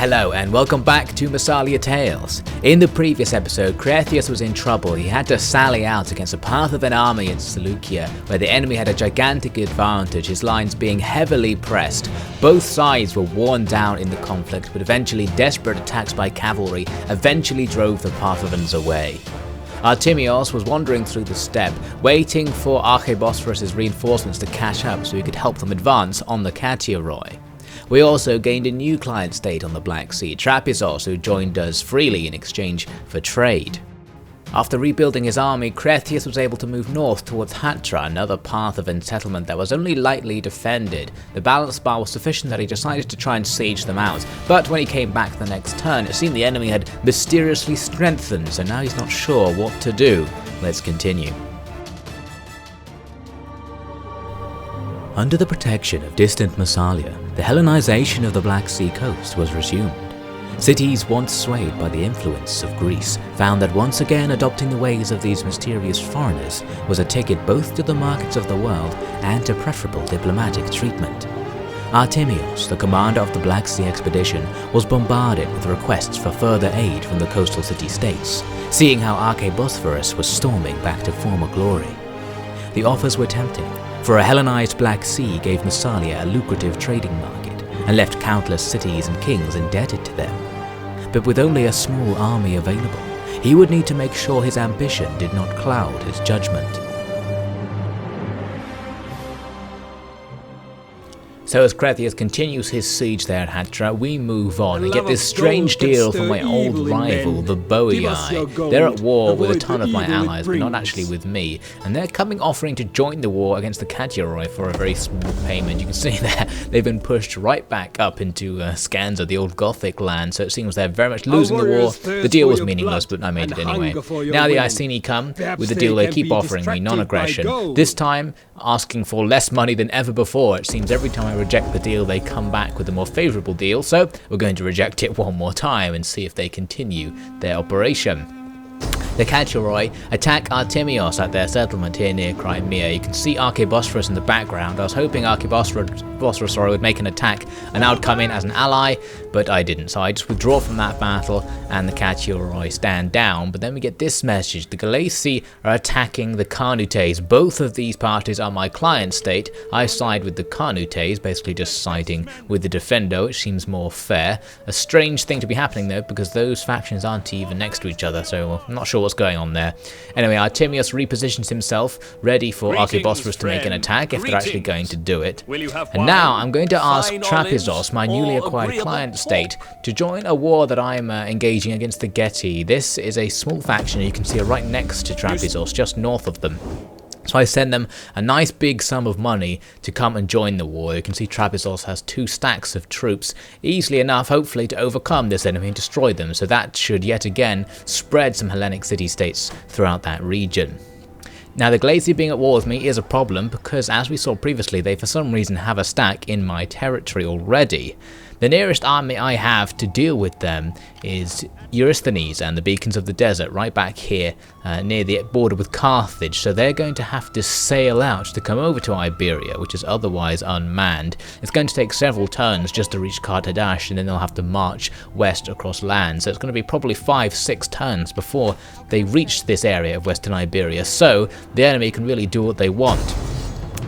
Hello and welcome back to Massalia Tales. In the previous episode, Cretheus was in trouble. He had to sally out against a Parthavan army in Seleucia, where the enemy had a gigantic advantage, his lines being heavily pressed. Both sides were worn down in the conflict, but eventually desperate attacks by cavalry eventually drove the Parthavans away. Artemios was wandering through the steppe, waiting for Arche Bosphorus' reinforcements to catch up so he could help them advance on the Cateoroi. We also gained a new client state on the Black Sea, Trapezoros, who joined us freely in exchange for trade. After rebuilding his army, Cretheus was able to move north towards Hatra, another Parthavan settlement that was only lightly defended. The balance bar was sufficient that he decided to try and siege them out, but when he came back the next turn, it seemed the enemy had mysteriously strengthened, so now he's not sure what to do. Let's continue. Under the protection of distant Massalia, the Hellenization of the Black Sea coast was resumed. Cities once swayed by the influence of Greece found that once again adopting the ways of these mysterious foreigners was a ticket both to the markets of the world and to preferable diplomatic treatment. Artemios, the commander of the Black Sea expedition, was bombarded with requests for further aid from the coastal city-states, seeing how Arche Bosphorus was storming back to former glory. The offers were tempting, for a Hellenized Black Sea gave Massalia a lucrative trading market and left countless cities and kings indebted to them. But with only a small army available, he would need to make sure his ambition did not cloud his judgment. So as Cretheus continues his siege there at Hatra, we move on and get this strange deal from my old rival, the Boii. They're at war with a ton of my allies, but not actually with me, and they're offering to join the war against the Cateoroi for a very small payment. You can see there, they've been pushed right back up into Scanza, the old Gothic land, so it seems they're very much losing the war. The deal was meaningless, but I made it anyway. Now the Iceni come with the deal they keep offering me, non-aggression. This time, asking for less money than ever before. It seems every time I reject the deal, they come back with a more favourable deal, so we're going to reject it one more time and see if they continue their operation. The Cateoroi attack Artemios at their settlement here near Crimea. You can see Arche Bosphorus in the background. I was hoping Arche Bosphorus would make an attack and I would come in as an ally, but I didn't. So I just withdraw from that battle and the Cateoroi stand down. But then we get this message. The Gallaeci are attacking the Carnutes. Both of these parties are my client state. I side with the Carnutes, basically just siding with the Defendo, which seems more fair. A strange thing to be happening though, because those factions aren't even next to each other, so I'm not sure what's going on there. Anyway, Artemios repositions himself, ready for Arche Bosphorus to make an attack if they're actually going to do it. And now I'm going to ask Trapezoros, my newly acquired client state, to join a war that I'm engaging against the Gallaeci. This is a small faction, you can see it right next to Trapezoros, just north of them. So I send them a nice big sum of money to come and join the war. You can see Trapezoros has 2 stacks of troops, easily enough hopefully to overcome this enemy and destroy them, so that should yet again spread some Hellenic city-states throughout that region. Now the Gallaeci being at war with me is a problem because, as we saw previously, they for some reason have a stack in my territory already. The nearest army I have to deal with them is Eurysthenes and the Beacons of the Desert right back here near the border with Carthage, so they're going to have to sail out to come over to Iberia, which is otherwise unmanned. It's going to take several turns just to reach Carthage, and then they'll have to march west across land, so it's going to be probably 5-6 turns before they reach this area of western Iberia, so the enemy can really do what they want.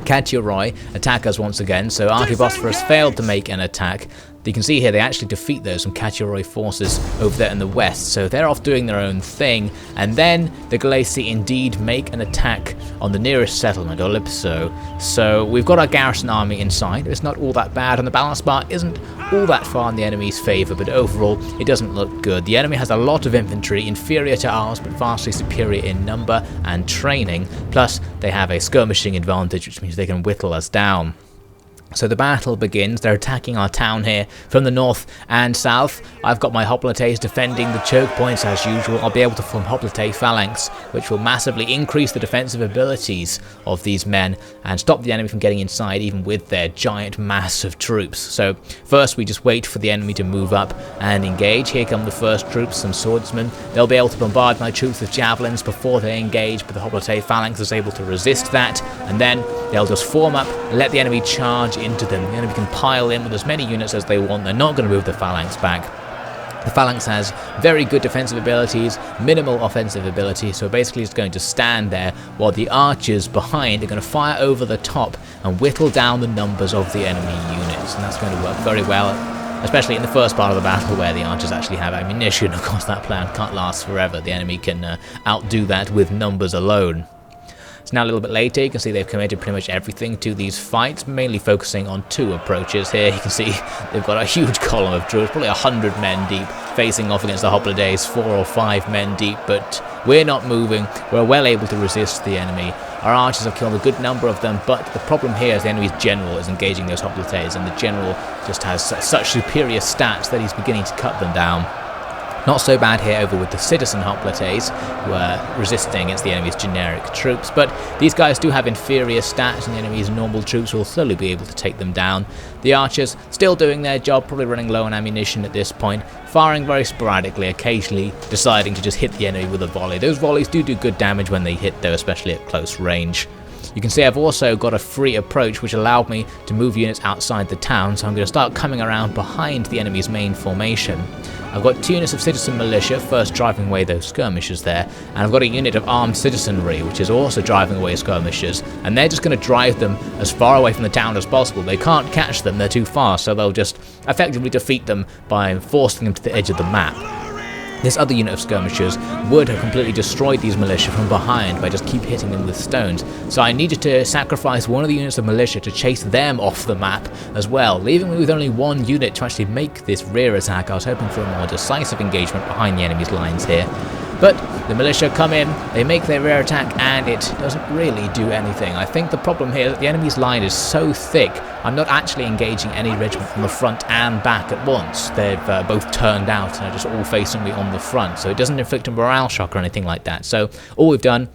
Cateoroi attack us once again, so Arche Bosphorus failed to make an attack. You can see here they actually defeat those some Cateoroi forces over there in the west, so they're off doing their own thing, and then the Gallaeci indeed make an attack on the nearest settlement, Oripo. So we've got our garrison army inside. It's not all that bad, and the balance bar isn't all that far in the enemy's favour, but overall it doesn't look good. The enemy has a lot of infantry, inferior to ours, but vastly superior in number and training, plus they have a skirmishing advantage, which means they can whittle us down. So the battle begins. They're attacking our town here from the north and south. I've got my hoplites defending the choke points as usual. I'll be able to form hoplite phalanx, which will massively increase the defensive abilities of these men and stop the enemy from getting inside, even with their giant mass of troops. So first we just wait for the enemy to move up and engage. Here come the first troops, some swordsmen. They'll be able to bombard my troops with javelins before they engage, but the hoplite phalanx is able to resist that, and then they'll just form up and let the enemy charge into them. The enemy can pile in with as many units as they want. They're not going to move the phalanx back. The phalanx has very good defensive abilities, minimal offensive ability, so basically it's going to stand there while the archers behind are going to fire over the top and whittle down the numbers of the enemy units, and that's going to work very well, especially in the first part of the battle where the archers actually have ammunition. Of course, that plan can't last forever. The enemy can outdo that with numbers alone. It's now a little bit later. You can see they've committed pretty much everything to these fights, mainly focusing on two approaches here. You can see they've got a huge column of troops, probably 100 men deep, facing off against the Hoplites, 4 or 5 men deep, but we're not moving. We're well able to resist the enemy. Our archers have killed a good number of them, but the problem here is the enemy's general is engaging those Hoplites, and the general just has such superior stats that he's beginning to cut them down. Not so bad here over with the citizen hoplites, who are resisting against the enemy's generic troops, but these guys do have inferior stats and the enemy's normal troops will slowly be able to take them down. The archers still doing their job, probably running low on ammunition at this point, firing very sporadically, occasionally deciding to just hit the enemy with a volley. Those volleys do good damage when they hit though, especially at close range. You can see I've also got a free approach which allowed me to move units outside the town, so I'm going to start coming around behind the enemy's main formation. I've got 2 units of citizen militia, first driving away those skirmishers there, and I've got a unit of armed citizenry which is also driving away skirmishers, and they're just going to drive them as far away from the town as possible. They can't catch them, they're too fast, so they'll just effectively defeat them by forcing them to the edge of the map. This other unit of skirmishers would have completely destroyed these militia from behind by just keep hitting them with stones, so I needed to sacrifice one of the units of militia to chase them off the map as well, leaving me with only 1 unit to actually make this rear attack. I was hoping for a more decisive engagement behind the enemy's lines here. But the militia come in, they make their rear attack, and it doesn't really do anything. I think the problem here is that the enemy's line is so thick, I'm not actually engaging any regiment from the front and back at once. They've both turned out and are just all facing me on the front, so it doesn't inflict a morale shock or anything like that. So all we've done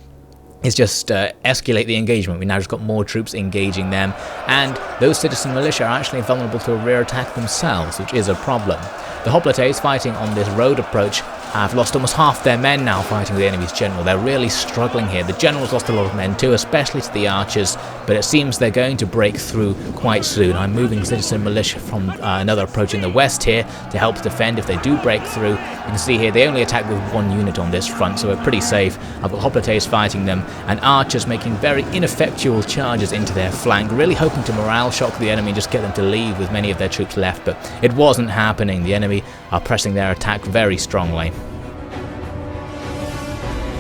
is just escalate the engagement. We now just got more troops engaging them, and those citizen militia are actually vulnerable to a rear attack themselves, which is a problem. The Hoplites fighting on this road approach have lost almost half their men now fighting the enemy's general. They're really struggling here. The general's lost a lot of men too, especially to the archers, but it seems they're going to break through quite soon. I'm moving citizen militia from another approach in the west here to help defend if they do break through. You can see here they only attack with 1 unit on this front, so we're pretty safe. I've got Hoplites fighting them and archers making very ineffectual charges into their flank, really hoping to morale shock the enemy and just get them to leave with many of their troops left, but it wasn't happening. The enemy are pressing their attack very strongly.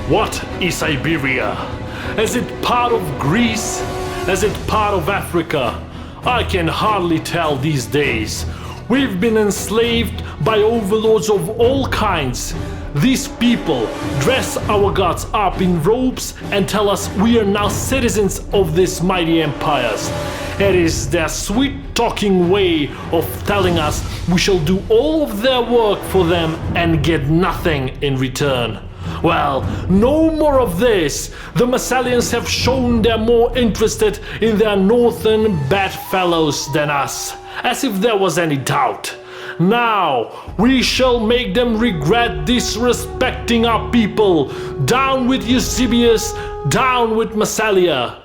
What is Iberia? Is it part of Greece? Is it part of Africa? I can hardly tell these days. We've been enslaved by overlords of all kinds. These people dress our gods up in robes and tell us we are now citizens of these mighty empires. It is their sweet-talking way of telling us we shall do all of their work for them and get nothing in return. Well, no more of this. The Massalians have shown they're more interested in their northern bedfellows than us, as if there was any doubt. Now, we shall make them regret disrespecting our people. Down with Eusebius, down with Massalia.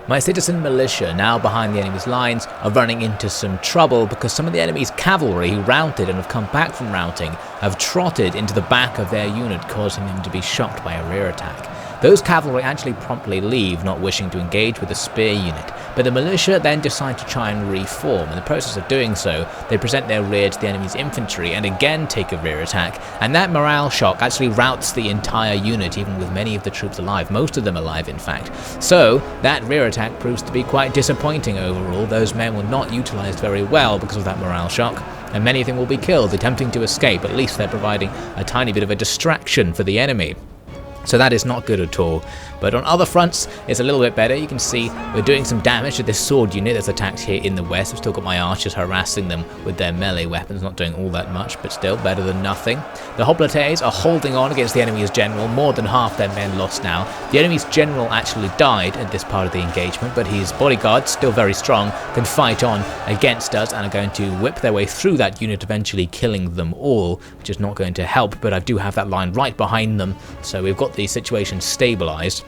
My citizen militia, now behind the enemy's lines, are running into some trouble because some of the enemy's cavalry who routed and have come back from routing have trotted into the back of their unit, causing them to be shocked by a rear attack. Those cavalry actually promptly leave, not wishing to engage with the spear unit, but the militia then decide to try and reform. In the process of doing so, they present their rear to the enemy's infantry and again take a rear attack, and that morale shock actually routs the entire unit, even with many of the troops alive, most of them alive in fact. So that rear attack proves to be quite disappointing overall. Those men were not utilised very well because of that morale shock, and many of them will be killed attempting to escape. At least they're providing a tiny bit of a distraction for the enemy. So that is not good at all. But on other fronts, it's a little bit better. You can see we're doing some damage to this sword unit that's attacked here in the west. I've still got my archers harassing them with their melee weapons, not doing all that much, but still better than nothing. The Hoplites are holding on against the enemy's general, more than half their men lost now. The enemy's general actually died at this part of the engagement, but his bodyguards, still very strong, can fight on against us and are going to whip their way through that unit, eventually killing them all, which is not going to help, but I do have that line right behind them, so we've got the situation stabilized.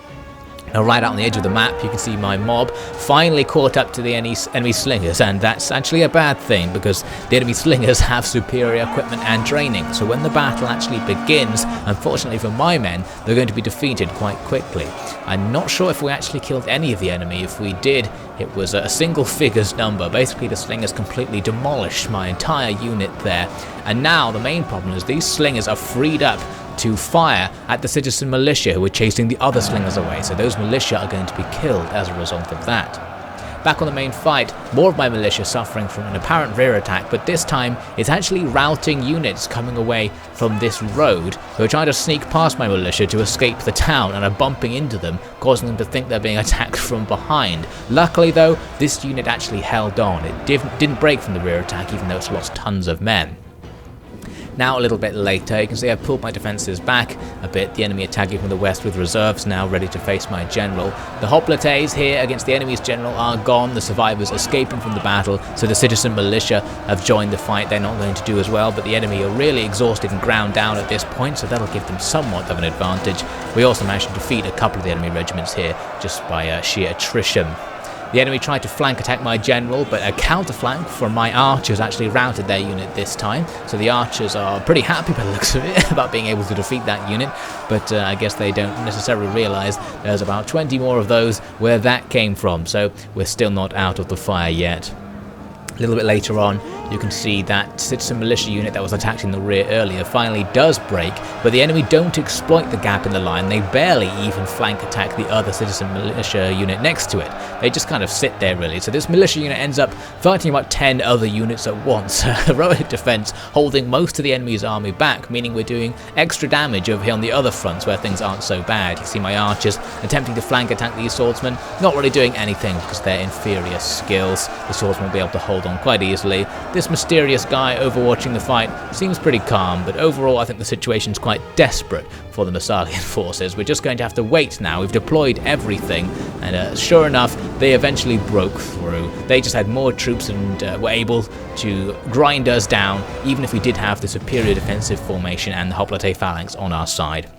Now right out on the edge of the map you can see my mob finally caught up to the enemy slingers, and that's actually a bad thing because the enemy slingers have superior equipment and training, so when the battle actually begins, unfortunately for my men, they're going to be defeated quite quickly. I'm not sure if we actually killed any of the enemy. If we did, it was a single figures number. Basically the slingers completely demolished my entire unit there, and now the main problem is these slingers are freed up to fire at the citizen militia who are chasing the other slingers away, so those militia are going to be killed as a result of that. Back on the main fight, more of my militia suffering from an apparent rear attack, but this time it's actually routing units coming away from this road who are trying to sneak past my militia to escape the town and are bumping into them, causing them to think they're being attacked from behind. Luckily though, this unit actually held on. It didn't break from the rear attack even though it's lost tons of men. Now a little bit later, you can see I've pulled my defences back a bit, the enemy attacking from the west with reserves now ready to face my general. The hoplites here against the enemy's general are gone, the survivors escaping from the battle, so the citizen militia have joined the fight. They're not going to do as well, but the enemy are really exhausted and ground down at this point, so that'll give them somewhat of an advantage. We also managed to defeat a couple of the enemy regiments here just by sheer attrition. The enemy tried to flank attack my general, but a counter-flank from my archers actually routed their unit this time, so the archers are pretty happy by the looks of it about being able to defeat that unit, but I guess they don't necessarily realise there's about 20 more of those where that came from, so we're still not out of the fire yet. A little bit later on, you can see that citizen militia unit that was attacked in the rear earlier finally does break, but the enemy don't exploit the gap in the line. They barely even flank attack the other citizen militia unit next to it. They just kind of sit there really. So this militia unit ends up fighting about 10 other units at once. Heroic defense holding most of the enemy's army back, meaning we're doing extra damage over here on the other fronts where things aren't so bad. You see my archers attempting to flank attack these swordsmen, not really doing anything because they're inferior skills. The swordsmen will be able to hold on quite easily. This mysterious guy overwatching the fight seems pretty calm, but overall I think the situation's quite desperate for the Massalian forces. We're just going to have to wait now. We've deployed everything, and sure enough, they eventually broke through. They just had more troops and were able to grind us down, even if we did have the superior defensive formation and the hoplite phalanx on our side.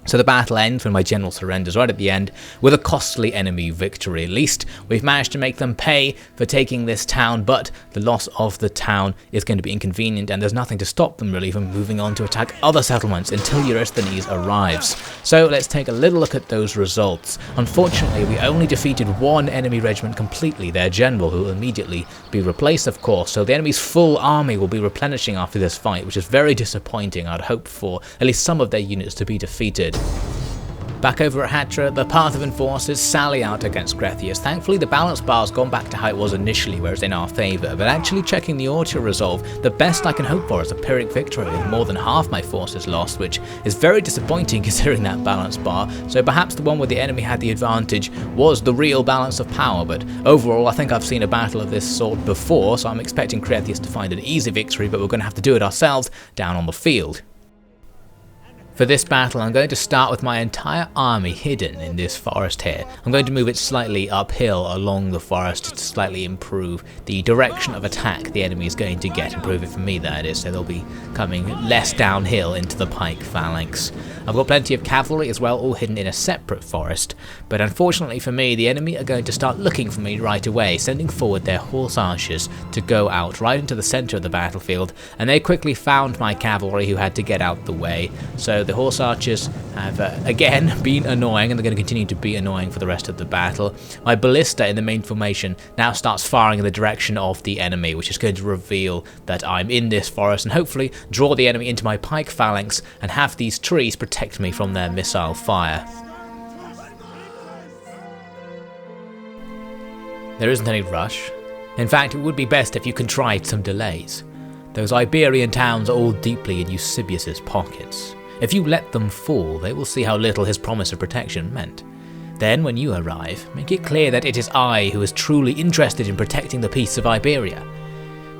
So the battle ends when my general surrenders right at the end with a costly enemy victory. At least we've managed to make them pay for taking this town, but the loss of the town is going to be inconvenient and there's nothing to stop them really from moving on to attack other settlements until Eurysthenes arrives. So let's take a little look at those results. Unfortunately, we only defeated one enemy regiment completely, their general, who will immediately be replaced of course, so the enemy's full army will be replenishing after this fight, which is very disappointing. I'd hoped for at least some of their units to be defeated. Back over at Hatra, the Parthavan forces sally out against Cretheus. Thankfully the balance bar's gone back to how it was initially, where it's in our favour, but actually checking the auto-resolve, the best I can hope for is a Pyrrhic victory with more than half my forces lost, which is very disappointing considering that balance bar, so perhaps the one where the enemy had the advantage was the real balance of power, but overall I think I've seen a battle of this sort before, so I'm expecting Cretheus to find an easy victory, but we're going to have to do it ourselves down on the field. For this battle, I'm going to start with my entire army hidden in this forest here. I'm going to move it slightly uphill along the forest to slightly improve the direction of attack the enemy is going to get. Improve it for me, that is, so they'll be coming less downhill into the pike phalanx. I've got plenty of cavalry as well, all hidden in a separate forest, but unfortunately for me, the enemy are going to start looking for me right away, sending forward their horse archers to go out right into the centre of the battlefield, and they quickly found my cavalry who had to get out the way. So the horse archers have again been annoying, and they're going to continue to be annoying for the rest of the battle. My ballista in the main formation now starts firing in the direction of the enemy, which is going to reveal that I'm in this forest and hopefully draw the enemy into my pike phalanx and have these trees protect me from their missile fire. There isn't any rush. In fact, it would be best if you contrived some delays. Those Iberian towns are all deeply in Eusebius's pockets. If you let them fall, they will see how little his promise of protection meant. Then, when you arrive, make it clear that it is I who is truly interested in protecting the peace of Iberia.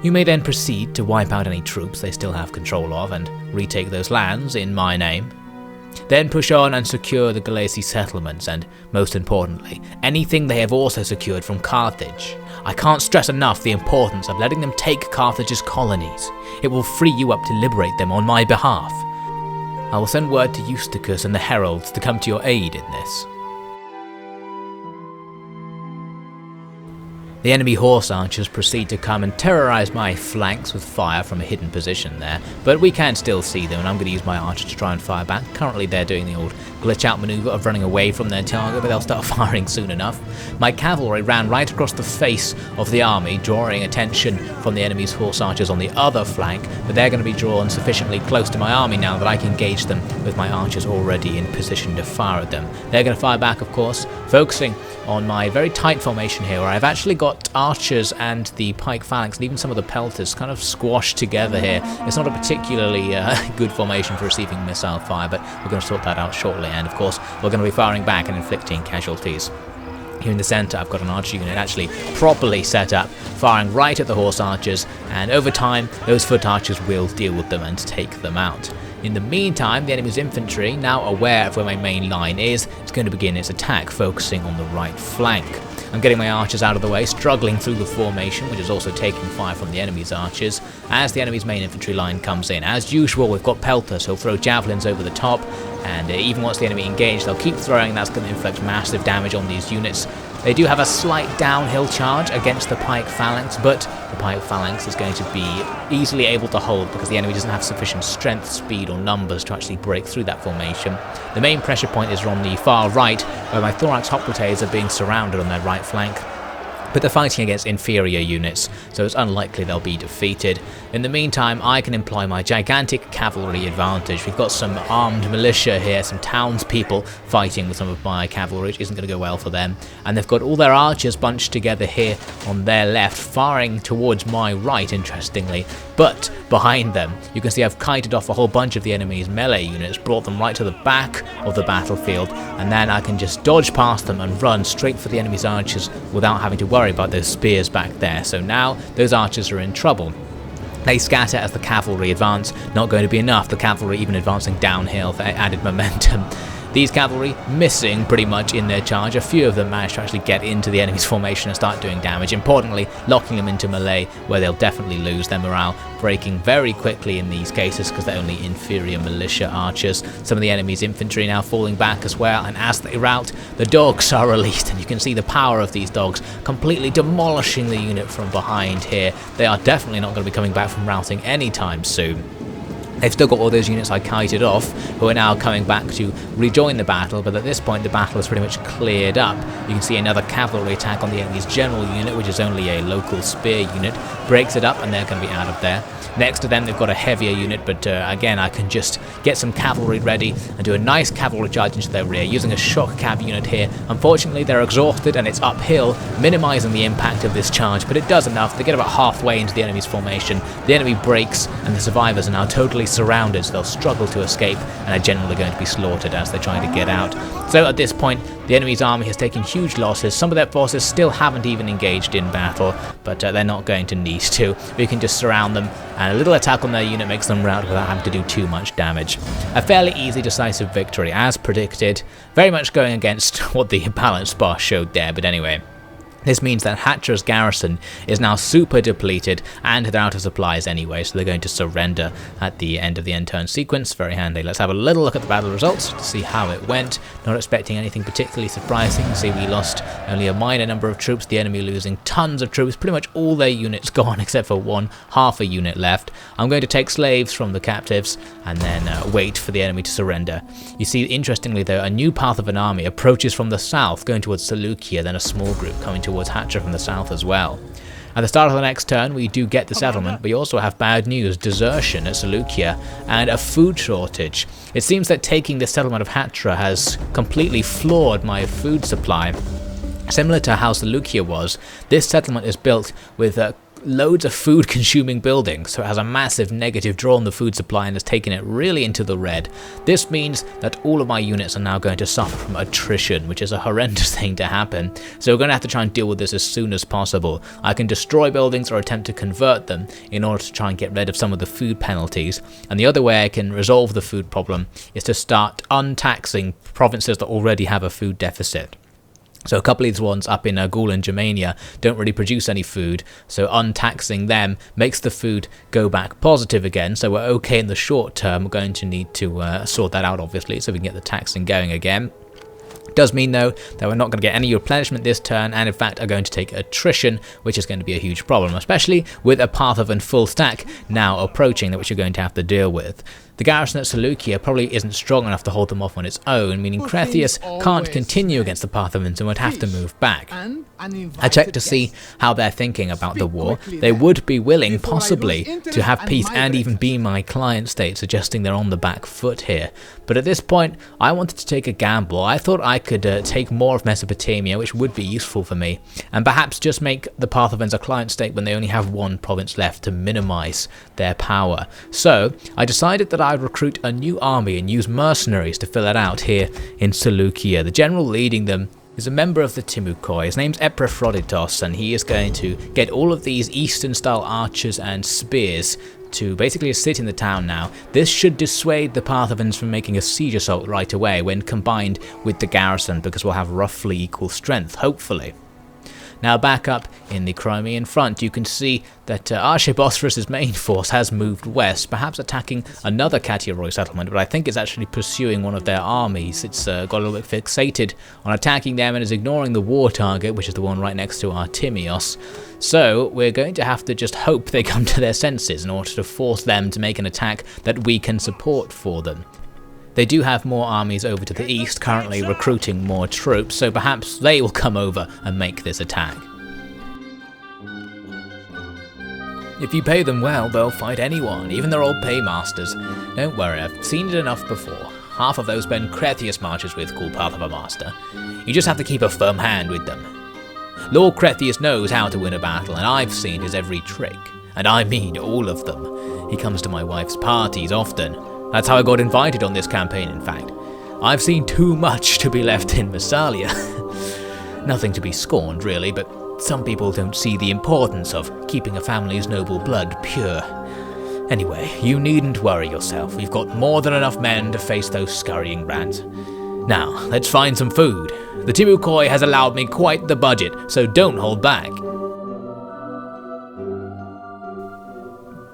You may then proceed to wipe out any troops they still have control of and retake those lands in my name. Then push on and secure the Gallaeci settlements and, most importantly, anything they have also secured from Carthage. I can't stress enough the importance of letting them take Carthage's colonies. It will free you up to liberate them on my behalf. I will send word to Eutychus and the heralds to come to your aid in this. The enemy horse archers proceed to come and terrorize my flanks with fire from a hidden position there, but we can still see them and I'm going to use my archers to try and fire back. Currently they're doing the old glitch out maneuver of running away from their target, but they'll start firing soon enough. My cavalry ran right across the face of the army, drawing attention from the enemy's horse archers on the other flank, but they're going to be drawn sufficiently close to my army now that I can engage them with my archers already in position to fire at them. They're going to fire back, of course, focusing on my very tight formation here, where I've actually got archers and the pike phalanx and even some of the pelters kind of squashed together here. It's not a particularly good formation for receiving missile fire, but we're going to sort that out shortly, and of course we're going to be firing back and inflicting casualties. Here in the centre I've got an archer unit actually properly set up, firing right at the horse archers, and over time those foot archers will deal with them and take them out. In the meantime, the enemy's infantry, now aware of where my main line is going to begin its attack, focusing on the right flank. I'm getting my archers out of the way, struggling through the formation, which is also taking fire from the enemy's archers, as the enemy's main infantry line comes in. As usual, we've got pelters who'll throw javelins over the top, and even once the enemy engaged, they'll keep throwing, and that's going to inflict massive damage on these units. They do have a slight downhill charge against the pike phalanx, but the pike phalanx is going to be easily able to hold because the enemy doesn't have sufficient strength, speed or numbers to actually break through that formation. The main pressure point is on the far right, where my thorax hoplites are being surrounded on their right flank. But they're fighting against inferior units, so it's unlikely they'll be defeated. In the meantime, I can employ my gigantic cavalry advantage. We've got some armed militia here, some townspeople fighting with some of my cavalry, which isn't going to go well for them. And they've got all their archers bunched together here on their left, firing towards my right, interestingly. But behind them, you can see I've kited off a whole bunch of the enemy's melee units, brought them right to the back of the battlefield, and then I can just dodge past them and run straight for the enemy's archers without having to worry about those spears back there. So now those archers are in trouble. They scatter as the cavalry advance, not going to be enough, the cavalry even advancing downhill for added momentum. These cavalry missing pretty much in their charge. A few of them managed to actually get into the enemy's formation and start doing damage, importantly locking them into melee where they'll definitely lose their morale, breaking very quickly in these cases because they're only inferior militia archers. Some of the enemy's infantry now falling back as well, and as they rout, the dogs are released, and you can see the power of these dogs completely demolishing the unit from behind here. They are definitely not going to be coming back from routing anytime soon. They've still got all those units I kited off, who are now coming back to rejoin the battle, but at this point the battle is pretty much cleared up. You can see another cavalry attack on the enemy's general unit, which is only a local spear unit, breaks it up, and they're going to be out of there. Next to them they've got a heavier unit, but again I can just get some cavalry ready and do a nice cavalry charge into their rear using a shock cav unit here. Unfortunately they're exhausted and it's uphill, minimizing the impact of this charge, but it does enough. They get about halfway into the enemy's formation, the enemy breaks and the survivors are now totally surrounded, so they'll struggle to escape and are generally going to be slaughtered as they're trying to get out. So at this point the enemy's army has taken huge losses. Some of their forces still haven't even engaged in battle, but they're not going to need to. We can just surround them, and a little attack on their unit makes them rout without having to do too much damage. A fairly easy, decisive victory, as predicted. Very much going against what the balanced bar showed there, but anyway. This means that Hatra's garrison is now super depleted and they're out of supplies anyway, so they're going to surrender at the end of the end turn sequence. Very handy. Let's have a little look at the battle results to see how it went. Not expecting anything particularly surprising. You see we lost only a minor number of troops, the enemy losing tons of troops, pretty much all their units gone except for half a unit left. I'm going to take slaves from the captives and then wait for the enemy to surrender. You see, interestingly though, a new Parthavan army approaches from the south, going towards Seleucia, then a small group coming towards Hatra from the south as well. At the start of the next turn we do get the settlement, but we also have bad news, desertion at Seleucia and a food shortage. It seems that taking the settlement of Hatra has completely floored my food supply. Similar to how Seleucia was, this settlement is built with loads of food consuming buildings, so it has a massive negative draw on the food supply and has taken it really into the red. This means that all of my units are now going to suffer from attrition, which is a horrendous thing to happen, so we're going to have to try and deal with this as soon as possible. I can destroy buildings or attempt to convert them in order to try and get rid of some of the food penalties, and the other way I can resolve the food problem is to start untaxing provinces that already have a food deficit. So a couple of these ones up in Gaul and Germania don't really produce any food, so untaxing them makes the food go back positive again, so we're okay in the short term. We're going to need to sort that out obviously, so we can get the taxing going again. Does mean though that we're not going to get any replenishment this turn, and in fact are going to take attrition, which is going to be a huge problem, especially with a Parthavan full stack now approaching, that which you're going to have to deal with. The garrison at Seleucia probably isn't strong enough to hold them off on its own, meaning Cretheus can't continue against the Parthavans and would have to move back. I checked to see how they're thinking about the war. They would be willing, possibly, to have peace and even be my client state, suggesting they're on the back foot here. But at this point, I wanted to take a gamble. I thought I could take more of Mesopotamia, which would be useful for me, and perhaps just make the Parthavans a client state when they only have one province left to minimize their power. So I decided that I would recruit a new army and use mercenaries to fill it out here in Seleucia. The general leading them is a member of the Timukoi. His name's Epaphroditos, and he is going to get all of these Eastern style archers and spears to basically sit in the town now. This should dissuade the Parthavans from making a siege assault right away when combined with the garrison, because we'll have roughly equal strength, hopefully. Now back up in the Crimean front, you can see that Arche Bosphorus' main force has moved west, perhaps attacking another Katiaroi settlement, but I think it's actually pursuing one of their armies. It's got a little bit fixated on attacking them and is ignoring the war target, which is the one right next to Artemios. So we're going to have to just hope they come to their senses in order to force them to make an attack that we can support for them. They do have more armies over to the east, currently recruiting more troops, so perhaps they will come over and make this attack. If you pay them well, they'll fight anyone, even their old paymasters. Don't worry, I've seen it enough before. Half of those men Cretheus marches with call Parthavan master. You just have to keep a firm hand with them. Lord Cretheus knows how to win a battle, and I've seen his every trick. And I mean all of them. He comes to my wife's parties often. That's how I got invited on this campaign, in fact. I've seen too much to be left in Massalia. Nothing to be scorned, really, but some people don't see the importance of keeping a family's noble blood pure. Anyway, you needn't worry yourself. We've got more than enough men to face those scurrying rats. Now, let's find some food. The Timukoi has allowed me quite the budget, so don't hold back.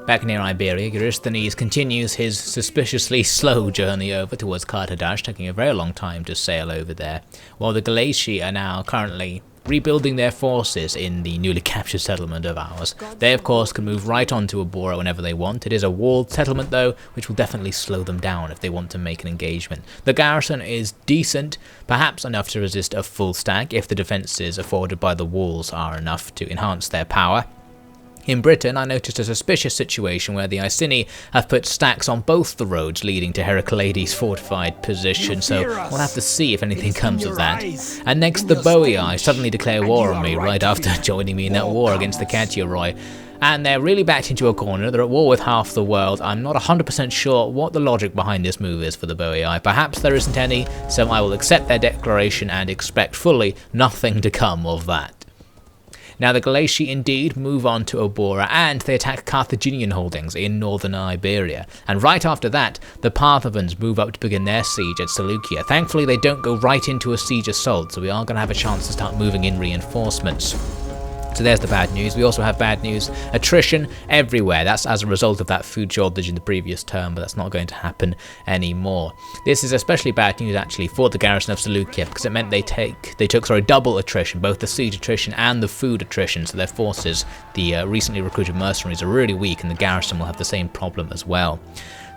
Back near Iberia, Eurysthenes continues his suspiciously slow journey over towards Carthage, taking a very long time to sail over there, while the Gallaeci are now currently rebuilding their forces in the newly captured settlement of ours. They of course can move right on to Abora whenever they want. It is a walled settlement though, which will definitely slow them down if they want to make an engagement. The garrison is decent, perhaps enough to resist a full stack if the defences afforded by the walls are enough to enhance their power. In Britain, I noticed a suspicious situation where the Iceni have put stacks on both the roads leading to Heracleides' fortified position, so we'll have to see if anything comes of that. And next, the Boii suddenly declare war on me right after joining me in that war against the Katiaroi. And they're really backed into a corner. They're at war with half the world. I'm not 100% sure what the logic behind this move is for the Boii. Perhaps there isn't any, so I will accept their declaration and expect fully nothing to come of that. Now the Gallaeci indeed move on to Abora and they attack Carthaginian holdings in northern Iberia. And right after that, the Parthavans move up to begin their siege at Seleucia. Thankfully they don't go right into a siege assault, so we are going to have a chance to start moving in reinforcements. So there's the bad news. We also have bad news. Attrition everywhere. That's as a result of that food shortage in the previous term, but that's not going to happen anymore. This is especially bad news actually for the garrison of Seleucia, because it meant they took double attrition, both the siege attrition and the food attrition. So their forces, the recently recruited mercenaries, are really weak, and the garrison will have the same problem as well.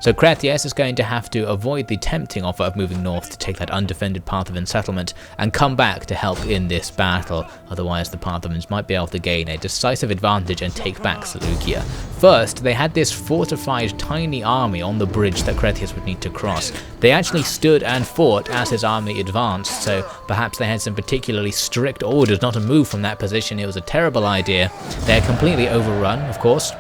So Cretheus is going to have to avoid the tempting offer of moving north to take that undefended Parthavan settlement and come back to help in this battle, otherwise the Parthavans might be able to gain a decisive advantage and take back Seleucia. First, they had this fortified tiny army on the bridge that Cretheus would need to cross. They actually stood and fought as his army advanced, so perhaps they had some particularly strict orders not to move from that position. It was a terrible idea. They're completely overrun, of course.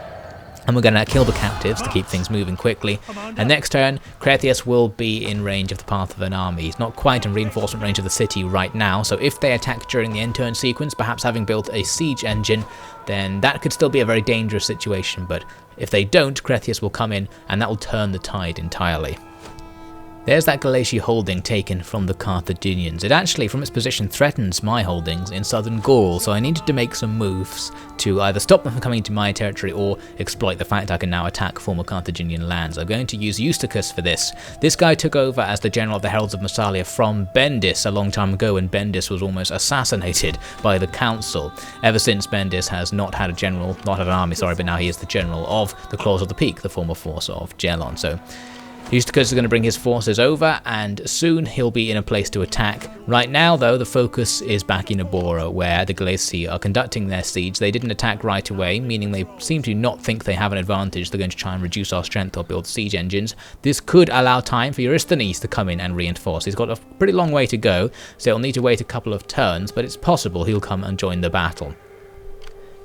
And we're going to kill the captives to keep things moving quickly. And next turn, Cretheus will be in range of the Parthavan army. He's not quite in reinforcement range of the city right now, so if they attack during the end turn sequence, perhaps having built a siege engine, then that could still be a very dangerous situation. But if they don't, Cretheus will come in and that will turn the tide entirely. There's that Gallaeci holding taken from the Carthaginians. It actually, from its position, threatens my holdings in southern Gaul, so I needed to make some moves to either stop them from coming to my territory or exploit the fact I can now attack former Carthaginian lands. I'm going to use Eustochus for this. This guy took over as the general of the Heralds of Massalia from Bendis a long time ago, and Bendis was almost assassinated by the council. Ever since, Bendis has not had an army, but now he is the general of the Claws of the Peak, the former force of Gelon. So Eustochus is going to bring his forces over, and soon he'll be in a place to attack. Right now, though, the focus is back in Iberia, where the Gallaeci are conducting their siege. They didn't attack right away, meaning they seem to not think they have an advantage. They're going to try and reduce our strength or build siege engines. This could allow time for Eurysthenes to come in and reinforce. He's got a pretty long way to go, so he'll need to wait a couple of turns, but it's possible he'll come and join the battle.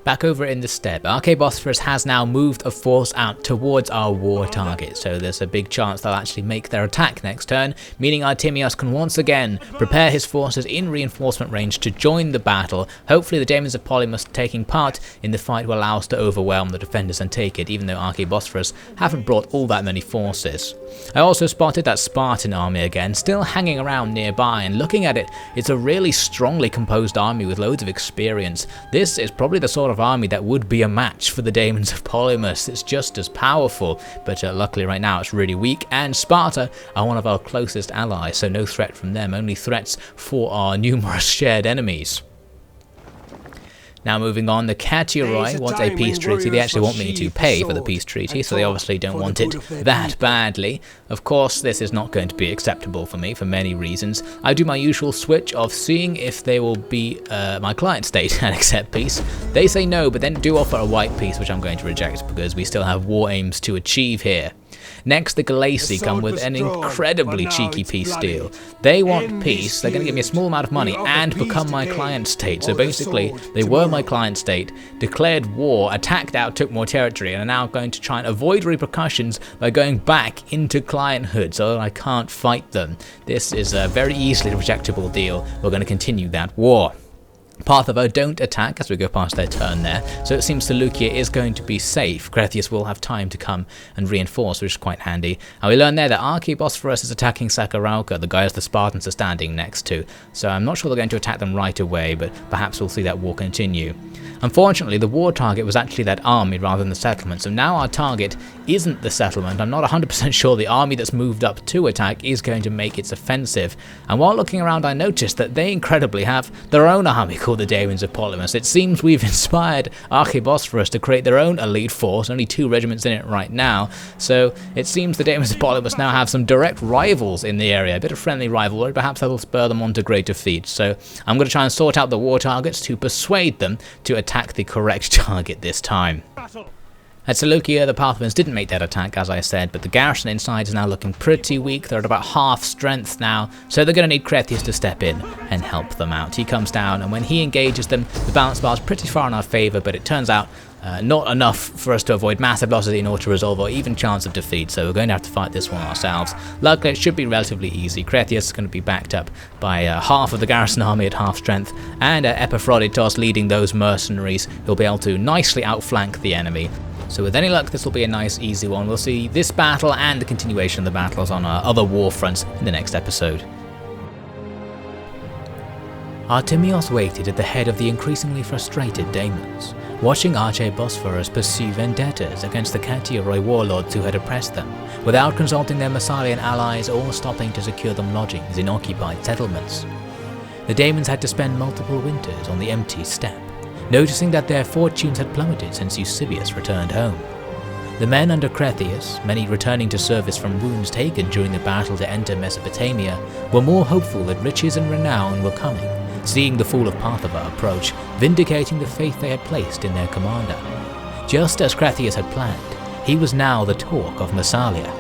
Back over in the steppe, Arche Bosphorus has now moved a force out towards our war target, so there's a big chance they'll actually make their attack next turn, meaning Artemios can once again prepare his forces in reinforcement range to join the battle. Hopefully the Daemons of Polymus taking part in the fight will allow us to overwhelm the defenders and take it, even though Arche Bosphorus haven't brought all that many forces. I also spotted that Spartan army again, still hanging around nearby, and looking at it, it's a really strongly composed army with loads of experience. This is probably the sort of army that would be a match for the Daemons of Polymus. It's just as powerful, but luckily right now it's really weak, and Sparta are one of our closest allies, so no threat from them, only threats for our numerous shared enemies. Now moving on, the Cateoroi want a peace treaty. They actually want me to pay for the peace treaty, so they obviously don't want it that badly. Of course, this is not going to be acceptable for me for many reasons. I do my usual switch of seeing if they will be my client state and accept peace. They say no, but then do offer a white peace, which I'm going to reject because we still have war aims to achieve here. Next, the Gallaeci come with an incredibly cheeky peace deal. They want peace, they're going to give me a small amount of money and become my client state. So basically, they were my client state, declared war, attacked out, took more territory, and are now going to try and avoid repercussions by going back into clienthood so that I can't fight them. This is a very easily rejectable deal. We're going to continue that war. Parthavan don't attack as we go past their turn there, so it seems Seleucia is going to be safe. Cretheus will have time to come and reinforce, which is quite handy. And we learn there that Arche Bosphorus is attacking Sakarauka, the guys the Spartans are standing next to, so I'm not sure they're going to attack them right away, but perhaps we'll see that war continue. Unfortunately, the war target was actually that army rather than the settlement, so now our target isn't the settlement. I'm not 100% sure the army that's moved up to attack is going to make its offensive, and while looking around I noticed that they incredibly have their own army called the Daemons of Polymus. It seems we've inspired Arche Bosphorus to create their own elite force, only 2 regiments in it right now, so it seems the Daemons of Polymus now have some direct rivals in the area, a bit of friendly rivalry, perhaps that'll spur them on to greater feats. So I'm going to try and sort out the war targets to persuade them to attack the correct target this time. At Seleucia, the Parthavans didn't make that attack, as I said, but the garrison inside is now looking pretty weak. They're at about half strength now, so they're going to need Cretheus to step in and help them out. He comes down, and when he engages them, the balance bar is pretty far in our favour, but it turns out not enough for us to avoid massive losses in order to resolve or even chance of defeat, so we're going to have to fight this one ourselves. Luckily, it should be relatively easy. Cretheus is going to be backed up by half of the garrison army at half strength, and Epaphroditos leading those mercenaries who'll be able to nicely outflank the enemy. So with any luck, this will be a nice, easy one. We'll see this battle and the continuation of the battles on our other war fronts in the next episode. Artemios waited at the head of the increasingly frustrated Daemons, watching Arche Bosphorus pursue vendettas against the Cateoroi warlords who had oppressed them, without consulting their Massalian allies or stopping to secure them lodgings in occupied settlements. The Daemons had to spend multiple winters on the empty steppe, noticing that their fortunes had plummeted since Eusebius returned home. The men under Cretheus, many returning to service from wounds taken during the battle to enter Mesopotamia, were more hopeful that riches and renown were coming, seeing the fall of Parthavan approach, vindicating the faith they had placed in their commander. Just as Cretheus had planned, he was now the talk of Massalia.